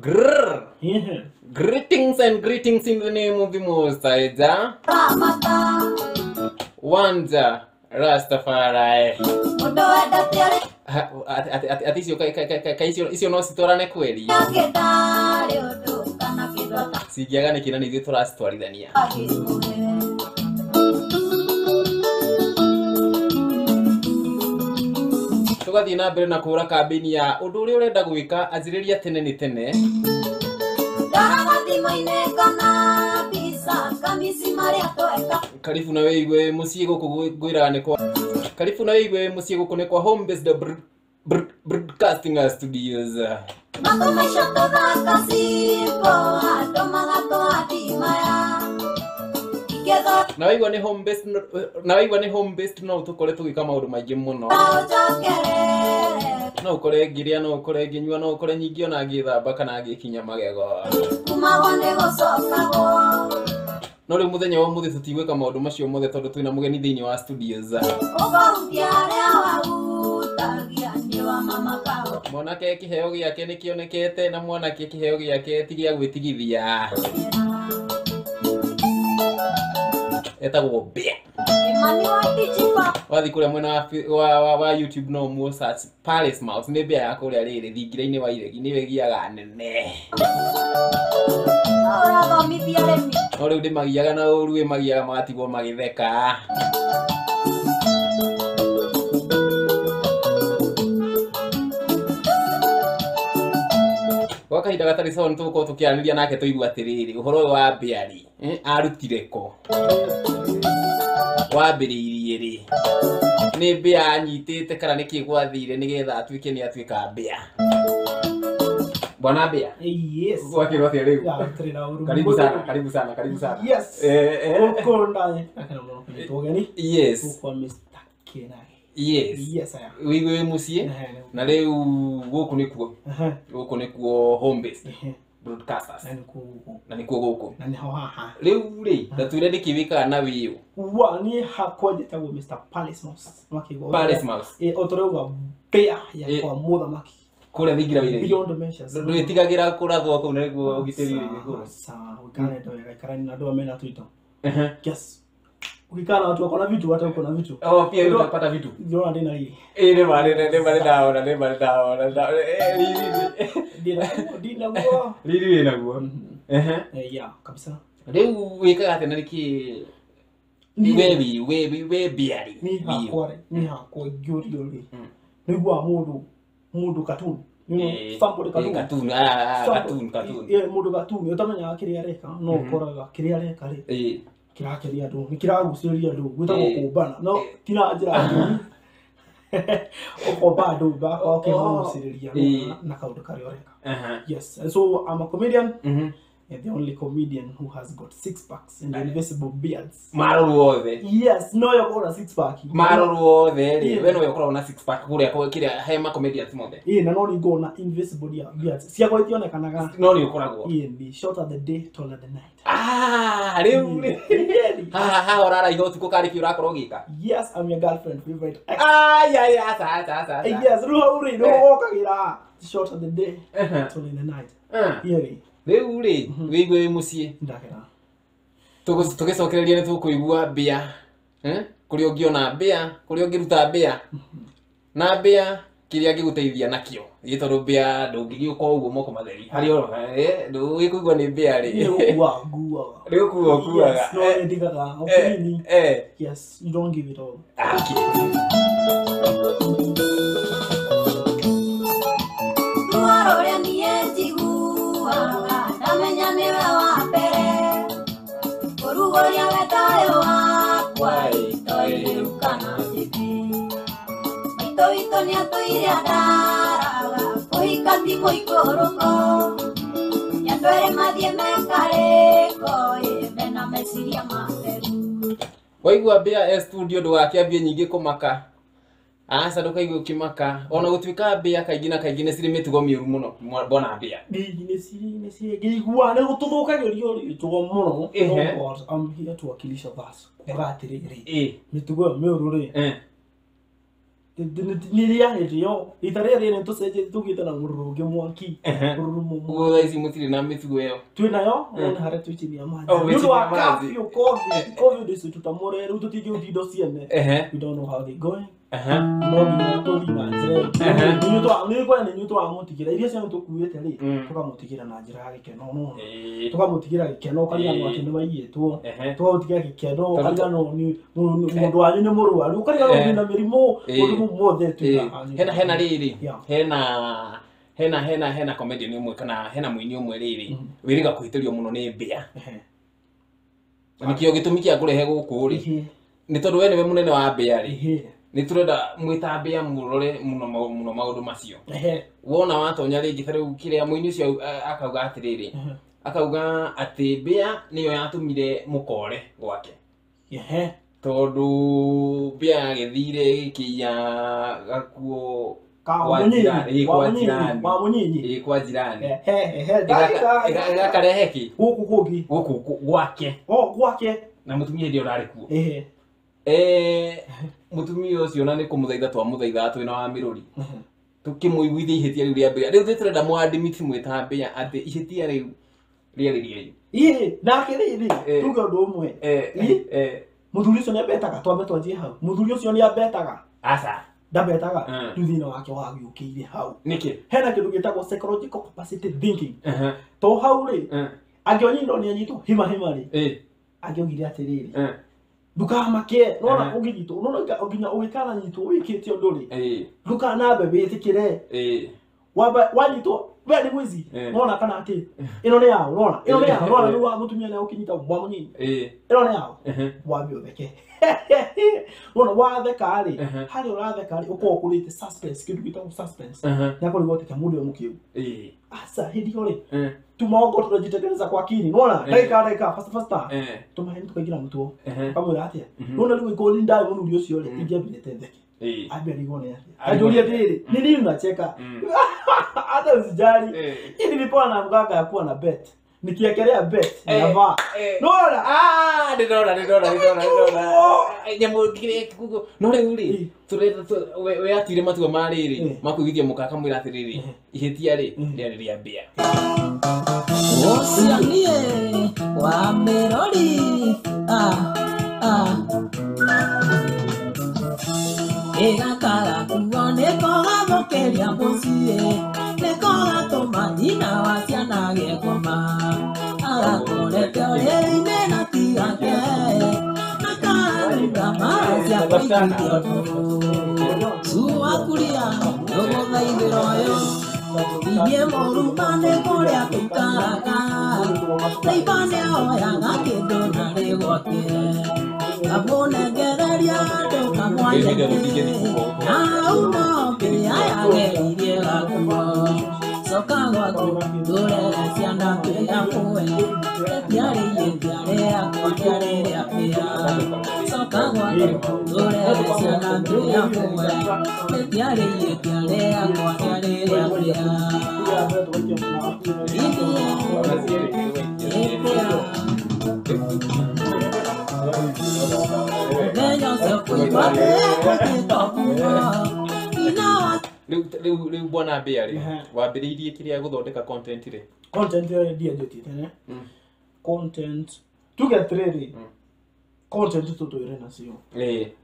Grrr. Greetings and greetings in the name of the Most High. Wanja Rastafari. Ati isio no citorane kweli. Sigiaga ni kina nithu turacitwarithania. Tugathie na mbere na kura kambini ya undu uri urenda gwika anjiriria tene ni tene. Karibu na wewe muciĩ guku gwiraga ni kwa. Karibu na wewe muciĩ guku ni kwa Home Based Broadcasting Studios. Na wewe ni home based no tukore tugika maundu maingi muno. No ukore ngiria no ukore nginyua no ukore nyingio na ngithamba kana ngikinya magego. No ri muthenya wa muthi tutigwika maundu macio mothe tondu twina mugeni thiini wa studios. Mwanake kiheo giake ni kionekete na mwanake kiheo giake ti gia gwitigithia. Etagwo Bea. Wathi kuria mwena wa YouTube no mu search Palace Mouse ni Bea ya kuria riri thingiraini wa iregi ni wegiaga nene. No riu ndimagiaga na uru magiaga magatigwo magitheka. Wakahinda gatari sawa nituko tukianiria nake tuigua atiriri uhoro wa Bea ri arutire ko wambiriirie ri ni Bea anyitite kana niki gwathire nigetha atuike ni atuika Bea. Bwana Bea. Yes. Wakiro atia riu. Karibu sana. Yes. Uko ndani. Akana mwana kwenye yes. Uko Mr. Kenai. Yes. Yes aya. Wiwe mucie na riu guku nikuo Home Based Broadcasters. Na nikuo guku. Na ni haha. Riu ri ndatwire ndikiwika na wiu. Wa ni hakoje tawo Mr. Palace Mouse. Makigo. Palace Mouse. Otoreuga Bea ya kwa muthamaki. Kule thingira wire. Beyond measures. Ndu itigagira kurathwo ku niguo ugitiri iguru. Sawa, ukane ndo karani na ndo amena Twitter. Yes. Ukikana watu wako na vitu hata uko na vitu. Oh, pia utapata vitu. Ndio ndina hii. Ne mali daona. Dina guo. Lili na guo. Ya, kabisa. Riu wikaga atena niki we biari. Ni hakwa giurio ri. Nigwa mundu cartoon. Somebody cartoon. Cartoon. Mundu cartoon. Utamenya kiria reka no koraga kiria reka ri. Kirakeria ndu nikiraguciria ndu gwitagwo kumbana no tira njira okoba ndu ba okiguciria na kaundu kari oreka. Yes, and so I'm a comedian. And the only comedian who has got 6 packs and invisible beards. Maruru othe. Yes, no you're gonna 6 pack. Maruru othe ri we no yokora na 6 pack kuria kwa kiria hema comedians mothe. Na no ni go na invisible beards. Cia kwa itionekanaga. No ni ukoragwo. Be shorter the day, taller the night. Riu ha orara igo tuko kari ki urakora ugika. Yes, I'm your girlfriend favorite. Yeah, sa. Yes, ruhuri no okagira. Shorter the day, taller the night. Riu ri wigwe mucie ndakera tugicokereria ni tukuigua Bea kuri ungiona Bea kuri ungiruta Bea na Bea kiria ngiguteithia nakio gitondu Bea ndungigiuka uguo moko matheri hari oro ndu gikuigua ni Bea ri riu kuaga no ndigaga okini yes you don't give it all. Waigua Bea studio ndugakiambie nyingi kumaka. Asa ndukaigua ukimaka ona gutwika Bea kaingina kaingine ciri mitugo miuru muno bona Bea. Ni ciri ngigua ne gututhukagirio tugo muno. I'm here to wakilisha basi. Kugatiriri. Mitugo miuru ri. niria ndio itarere ne tuseje tugita na muruge mwanki ugo ici mutiri na mitugo yo twinayo ona hara tuchini ya maji ndio akafio covid is tutamore ru tutije utido ciene we don't know how they going no bi to li na njira ni to ni kwa ni to amutikira iria cia tukuite ri tukamutikira na njira ya gikeno no tukamutikira gikeno kariga no ati ni baiyetwo tukamutikira gikeno kariga no ni mundu wanyu ni murwaru kariga no na mirimo mundu mothe tuka hena riri hena comedian umwe kana hena mwini umwe riri wiriga kuhitirio muno ni mbia nikio gitumi kia kurehe guku ri ni tondu we niwe munene wa mbia ri ni turenda mwita mbia murore muno maundu macio wona watonya ringi tariu kiria mwini ucio akauga atiriri akauga ati mbia niyo yatumire mukore gwake tondu mbia githire kiya gakuo kwa jirani kwa jirani igakarehe ki guku gwake na mutumia ndio rari kuo mutumia ucio na ni kumuthaitha twamuthaitha twina wa miruri tukimuiguithia ihitia riu ria mbia riu turenda mwadimiti mwita mbia ati ihitia riu riari nake riri tuge undu umwe muthuri ucio ni abetaga twambe twanjie hau muthuri ucio ni abetaga asa ndabetaga tuthina wake wagiukiire hau niki hena kindu gitagwo psychological capacity thinking to hau ri angionyiro ni anyito hima ri angiogire atiriri ndukamake nona ugithito nona uginya ugikana nyito wikite undu ri ndukana bebe itikire wanyito we ni mwizi nona kana ati ino ni yao nona ni wa mutumia na ukinyita mwa munyinyi ino ni yao wabi utheke nona watheka ri hari uratheka ri uko kurite suspense kindu gitagwo suspense nyako rigote mundu mukiu asa hindi ri tumongo tunajitekeleza kwa akili nona dakika fasta tumaheni tukagira mtu kama atia nona rigo ikoli ndai mundu ucio ri ingia bilete theke abia rigone atia ajulia tiri ni nini unacheka hata usijali ili nilipoa na mganga ya kuwa na bet nikiekelea bet navaa nona ndona nyamu kire kugo nore uri tureta we atire matua mariri makuithia mukaka mwira atiriri ihitia ri ria mbia ocianie wa mirori egakara kuone koga mokeria mucie nekoga tomatina wa ciana gekoma agakorete oreri-ine na tigake akaruga macia kũingĩrio suakuria ũgũthaithĩra ũyũ inyuĩ mũruma nĩ kũrĩa tũikaraga neiba nĩoyaga kĩndũ na rĩ gwake kamũnengereria andũ kamwanyeke nau no mbĩa yageririe gakuo coka gwaku tũrere ciana twĩyamwe rĩtiarĩirie rĩakwa rĩarĩ rĩa mbĩa coka gwaku tũrere ciana twĩyamwe rĩtiarĩirie rĩakwa rĩarĩ rĩa mbĩa riu bwana mbia ri wambiriirie kiria guthondeka content ri content ndia njutite ne content tugetreri content tutoire nacio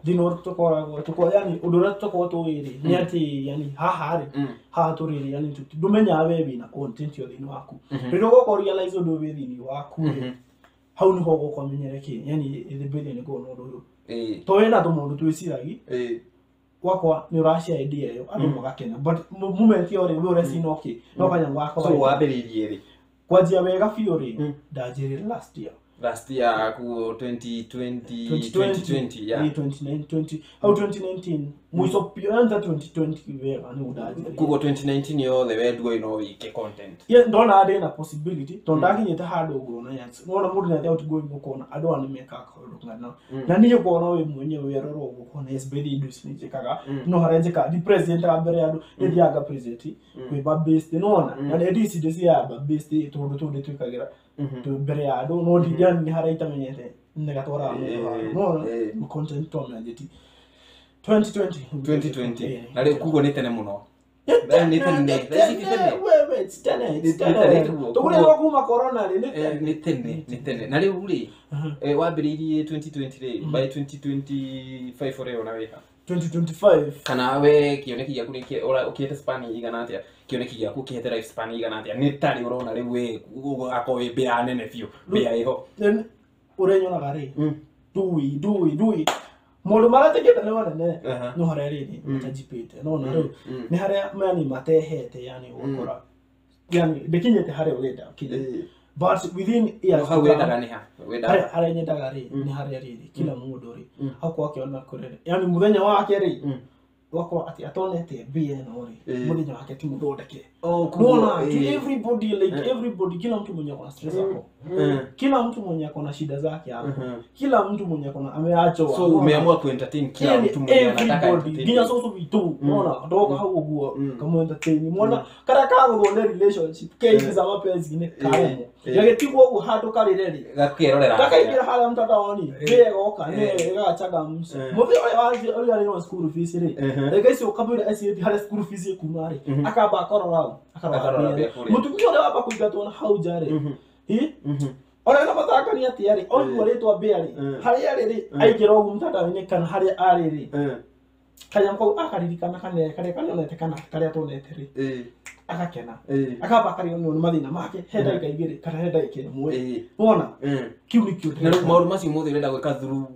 thino tukora yani udura tukora tuwiri ni ati yani haha ri haha turiri yani ndumenya wewe na content yo thino waku riu goko realize undu we thino waku hau ni ho goko menyereke yani the billion go no ndo to wena to mundu twiciragi wakwa ni urashia idea yo andu magakena but moment yo ri we sino okay no kanya gwako so wabiririe ri kwajia wega fiori ndajiri last year ku 2020 yeah 2019 au 2019 mwiso pianza 2020 wega ni udajiri kugo 2019 yo the way do no wike content ye ndona ade na possibility tondaki nyeta hado gona yats nona mudu na out going gukona ado ani meka ko ngana na niyo gona we mwenyewe yeroro gukona is very industry nchekaga no harenjeka di president abere ado ediaga president we ba based nona na edisi desi ya ba based to twikagira to bere ado no di yani haraita menyete negatora no content to na jeti 2020 na rĩu kugo nĩ tene mũno Ni tene. Tugurĩrwo kuma corona rĩ nĩ tene na rĩu rĩ wambĩrĩirie 2020 rĩ by 2025 ũrĩa ona wĩka 2025 kana we kĩoneki gĩaku nĩ ũkĩhete span igana atĩa kĩoneki gĩaku ũkĩhete life span igana atĩa nĩ tarĩ ũrona rĩu we ũgakorwo wĩ mbĩa nene biũ mbĩa ĩho ũrenyonaga rĩ ndui mũndũ marategete nĩ wanene no harĩa rĩrĩ utajipite no na rĩu nĩ harĩa mani matehete yani ũgakora yani ndĩkinyĩte harĩa ũrenda kinyi but within years how wendaga nĩ ha harĩa nyendaga rĩ nĩ harĩa rĩrĩ kila mũndũ rĩ hakuo akĩona kũrere yani mũthenya wake rĩ wakwa ati atonete mbia no rĩ mũthenya wake ti mũthondeke kuona everybody like everybody kila mtu mwenye akona stress hapo kila mtu mwenye akona shida zake hapo kila mtu mwenye akona ameachwa so umeamua kuentertain kila mtu mwenye anataka entertain nginya soso vitu unaona ndogo hau guo kama entertain muona kara kago thonde relationship case za mapenzi ne karemo yagetigwo gu handu karireri gakirorera gakaingira hala mtadaoni gegoka ne gachaga mse muthi ore ari no school fees ri guys ukabira asi hari school fees kumari akaba akorora mutumio ore wapa kuigatwa na hau jare ona na mataka ni ati ari onwa ritwa beari hari ari ri aingira ugu mtadaoni kana hari ari ri kanyamko akaririkana kare kanonete kana kare atonete ri agakena akaba akario no mathina make henda ikaigire kana henda ikemwe wona kiu ni kiu na maũndũ macio mothe ũrenda gwĩka through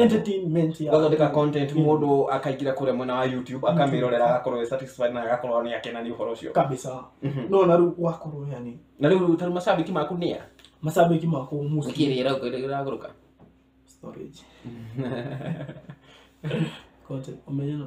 entertainment ya gathondeka content mũndũ akaingĩra kũrĩa mwena wa YouTube akamirorera agakorwo satisfied na agakorwo nĩ akena nĩ ũhoro ũcio kabisa no na rĩu wakorwo yani na rĩu tarĩ mashabiki maku nĩa mashabiki maku musi kĩrĩra ũkĩragũrũka storage content umeona